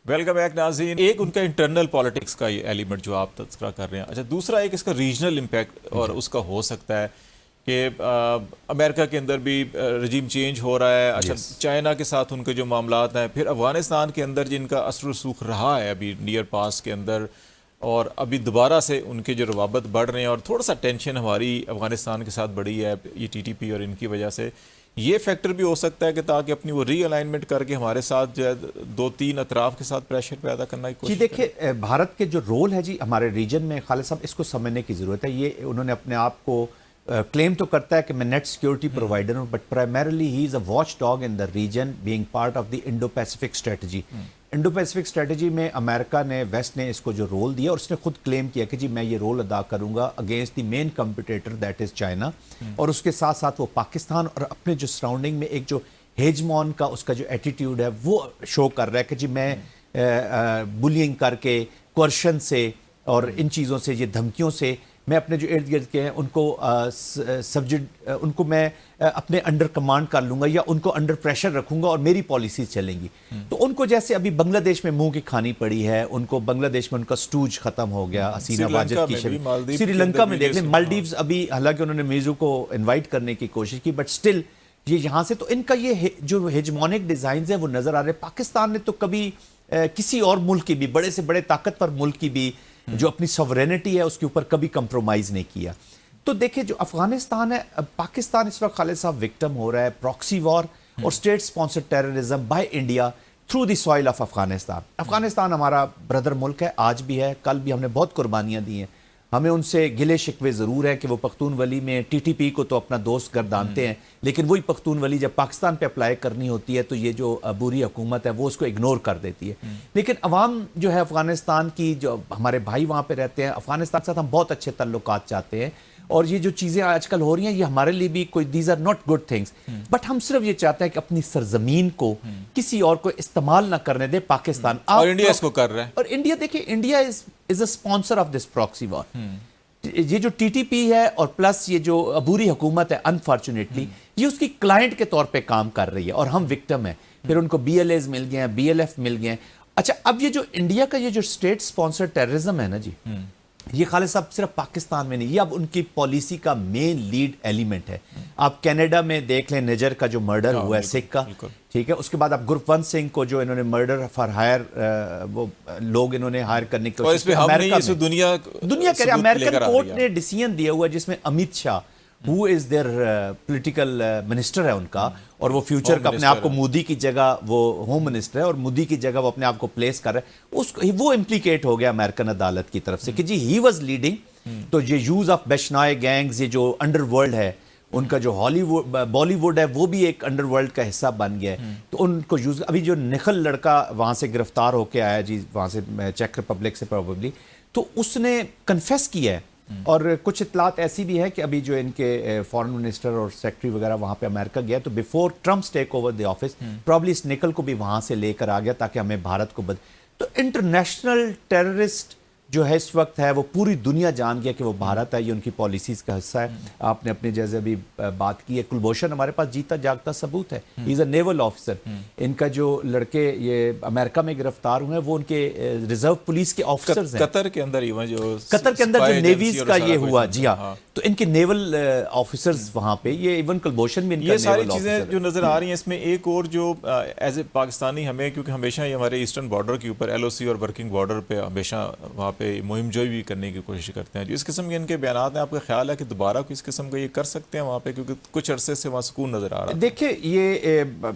Welcome back ناظرین. ایک ان کا انٹرنل پالیٹکس کا ایلیمنٹ جو آپ تذکرہ کر رہے ہیں. اچھا, دوسرا ایک اس کا ریجنل امپیکٹ اور اس کا ہو سکتا ہے کہ امریکہ کے اندر بھی رجیم چینج ہو رہا ہے. اچھا, چائنا کے ساتھ ان کے جو معاملات ہیں, پھر افغانستان کے اندر جن کا اثر و رسوخ رہا ہے ابھی نیئر پاس کے اندر, اور ابھی دوبارہ سے ان کے جو روابط بڑھ رہے ہیں اور تھوڑا سا ٹینشن ہماری افغانستان کے ساتھ بڑھی ہے یہ ٹی ٹی پی اور ان کی وجہ سے, یہ فیکٹر بھی ہو سکتا ہے کہ تاکہ اپنی وہ ری الائنمنٹ کر کے ہمارے ساتھ جو ہے دو تین اطراف کے ساتھ پریشر پیدا کرنا کی کوشش. جی دیکھیں, بھارت کے جو رول ہے جی ہمارے ریجن میں, خالد صاحب اس کو سمجھنے کی ضرورت ہے. یہ انہوں نے اپنے آپ کو کلیم تو کرتا ہے کہ میں نیٹ سیکیورٹی پرووائڈر ہوں, but primarily he is a watchdog in the region, being part of the Indo Pacific strategy. Indo Pacific strategy میں امریکہ نے, ویسٹ نے اس کو جو رول دیا, اور اس نے خود کلیم کیا کہ جی میں یہ رول ادا کروں گا against the main competitor that is China, اور اس کے ساتھ ساتھ وہ پاکستان اور اپنے جو سراؤنڈنگ میں ایک جو ہیجمون کا اس کا جو ایٹیٹیوڈ ہے وہ شو کر رہا ہے کہ جی میں بلینگ کر کے, کوئرشن سے اور ان چیزوں سے, یہ دھمکیوں سے میں اپنے جو ارد گرد کے ہیں ان کو ان کو میں اپنے انڈر کمانڈ کر لوں گا یا ان کو انڈر پریشر رکھوں گا اور میری پالیسیز چلیں گی. تو ان کو جیسے ابھی بنگلہ دیش میں منہ کی کھانی پڑی ہے, ان کو بنگلہ دیش میں ان کا سٹوج ختم ہو گیا, حسینہ واجد کی شکل. سری لنکا میں دیکھ لیں, مالڈیوز ابھی حالانکہ انہوں نے میزو کو انوائٹ کرنے کی کوشش کی, بٹ سٹل یہ یہاں سے تو ان کا یہ جو ہیجمونک ڈیزائنز ہیں وہ نظر آ رہے ہیں. پاکستان نے تو کبھی کسی اور ملک کی بھی, بڑے سے بڑے طاقتور ملک کی بھی جو اپنی سوورینٹی ہے اس کے اوپر کبھی کمپرومائز نہیں کیا. تو دیکھیں جو افغانستان ہے, پاکستان اس وقت خالد صاحب وکٹم ہو رہا ہے پراکسی وار اور state sponsored terrorism by India through the soil of Afghanistan. Afghanistan ہمارا بردر ملک ہے, آج بھی ہے, کل بھی ہم نے بہت قربانیاں دی ہیں. ہمیں ان سے گلے شکوے ضرور ہیں کہ وہ پختون ولی میں ٹی ٹی پی کو تو اپنا دوست گردانتے ہیں, لیکن وہی پختون ولی جب پاکستان پہ اپلائی کرنی ہوتی ہے تو یہ جو بری حکومت ہے وہ اس کو اگنور کر دیتی ہے. لیکن عوام جو ہے افغانستان کی, جو ہمارے بھائی وہاں پہ رہتے ہیں, افغانستان کے ساتھ ہم بہت اچھے تعلقات چاہتے ہیں, اور یہ جو چیزیں آج کل ہو رہی ہیں یہ ہمارے لیے بھی کوئی these are not good things, but ہم صرف یہ چاہتے ہیں کہ اپنی سرزمین کو کسی اور کو استعمال نہ کرنے دے پاکستان. اور انڈیا اس کو کر رہا ہے, اور انڈیا دیکھیں, India is a sponsor of this proxy war. یہ جو ٹی ٹی پی ہے اور پلس یہ جو عبوری حکومت ہے انفارچونیٹلی یہ اس کی کلائنٹ کے طور پہ کام کر رہی ہے, اور ہم وکٹم ہیں. پھر ان کو بی ایل ایز مل گئے ہیں, بی ایل ایف مل گئے ہیں. اچھا, اب یہ جو انڈیا کا یہ جو اسٹیٹ اسپانسر ٹیررزم ہے نا جی, یہ خالد صاحب صرف پاکستان میں نہیں, یہ اب ان کی پالیسی کا مین لیڈ ایلیمنٹ ہے. آپ کینیڈا میں دیکھ لیں, نجر کا جو مرڈر ہوا ہے سکھ کا, ٹھیک ہے, اس کے بعد آپ گروپونت سنگھ کو جو انہوں نے مرڈر فار ہائر, وہ لوگ انہوں نے ہائر کرنے کی کوشش کی. امریکہ کہہ رہے امریکن کورٹ نے ڈیسیژن دیا ہوا ہے جس میں Amit Shah who is their political minister ہے ان کا, اور وہ فیوچر کا اپنے آپ کو مودی کی جگہ وہ ہوم منسٹر ہے, اور مودی کی جگہ وہ اپنے آپ کو پلیس کر رہا ہے. وہ امپلیکیٹ ہو گیا امریکن عدالت کی طرف سے کہ جی ہی واز لیڈنگ. تو یہ یوز آف بیشنائے گینگز, یہ جو انڈر ورلڈ ہے ان کا, جو بالی ووڈ ہے وہ بھی ایک انڈر ورلڈ کا حصہ بن گیا ہے, تو ان کو یوز. ابھی جو نخل لڑکا وہاں سے گرفتار ہو کے آیا جی, وہاں سے چیک ریپبلک سے پروبیبلی, تو اس نے کنفیس کیا ہے. اور کچھ اطلاعات ایسی بھی ہے کہ ابھی جو ان کے فارن منسٹر اور سیکرٹری وغیرہ وہاں پہ امریکہ گیا, تو before Trump's take over the office probably اس نکل کو بھی وہاں سے لے کر آ گیا تاکہ ہمیں بھارت کو تو انٹرنیشنل ٹیررسٹ جو ہے اس وقت ہے وہ پوری دنیا جان گیا کہ وہ بھارت ہے, یہ ان کی پالیسیز کا حصہ ہے. آپ نے اپنے جیسے ابھی بات کی ہے, کلبھوشن ہمارے پاس جیتا جاگتا ثبوت ہے, ہی از اے نیول آفیسر. ان کا جو لڑکے یہ امریکہ میں گرفتار ہوئے ہیں وہ ان کے ریزرو پولیس کے آفیسرز ہیں. قطر کے اندر جو نیویز کا یہ ہوا, جی ہاں, تو ان کے نیول آفیسرز وہاں پہ, یہ ایون کلبھوشن میں ان کا یہ ساری چیزیں جو نظر آ رہی ہیں. اس میں ایک اور جو ایز اے پاکستانی ہمیں, کیونکہ ہمیشہ یہ ہمارے ایسٹرن بارڈر کے اوپر ایل او سی اور ورکنگ بارڈر پہ ہمیشہ وہاں پہ مہم جوئی بھی کرنے کی کوشش کرتے ہیں. جو اس قسم کے ان کے بیانات ہیں, آپ کا خیال ہے کہ دوبارہ کوئی اس قسم کا یہ کر سکتے ہیں وہاں پہ, کیونکہ کچھ عرصے سے وہاں سکون نظر آ رہا ہے. دیکھیں یہ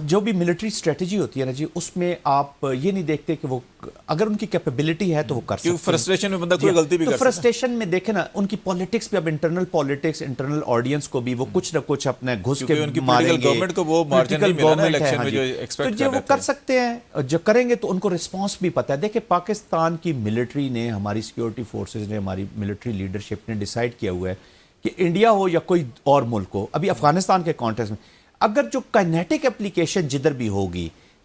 جو بھی ملٹری اسٹریٹجی ہوتی ہے نا جی, اس میں آپ یہ نہیں دیکھتے کہ وہ اگر ان کی کیپیبلٹی ہے تو وہ کر سکتے ہیں. فرسٹریشن میں بندہ کوئی غلطی بھی کر سکتا ہے. فرسٹریشن میں دیکھیں نا, ان کی پالیٹکس بھی اب انٹرنل پالیٹکس, انٹرنل آڈینس کو بھی وہ کچھ نہ کچھ اپنے گھس کے ماریں گے. گورنمنٹ کو وہ مارجن نہیں ملا نا الیکشن میں جو ایکسپیکٹ کر رہے تھے, تو وہ کر سکتے ہیں, جو کریں گے تو ان کو رسپانس بھی پتہ ہے. دیکھیں پاکستان کی ملٹری نے, ہماری سیکیورٹی فورسز نے, ہماری ملٹری لیڈرشپ نے ڈیسائیڈ کیا ہوا ہے کہ انڈیا ہو یا کوئی اور ملک ہو, ابھی افغانستان کے کانٹیکسٹ میں اگر جو کائنیٹک اپلیکیشن جدھر بھی ہوگی,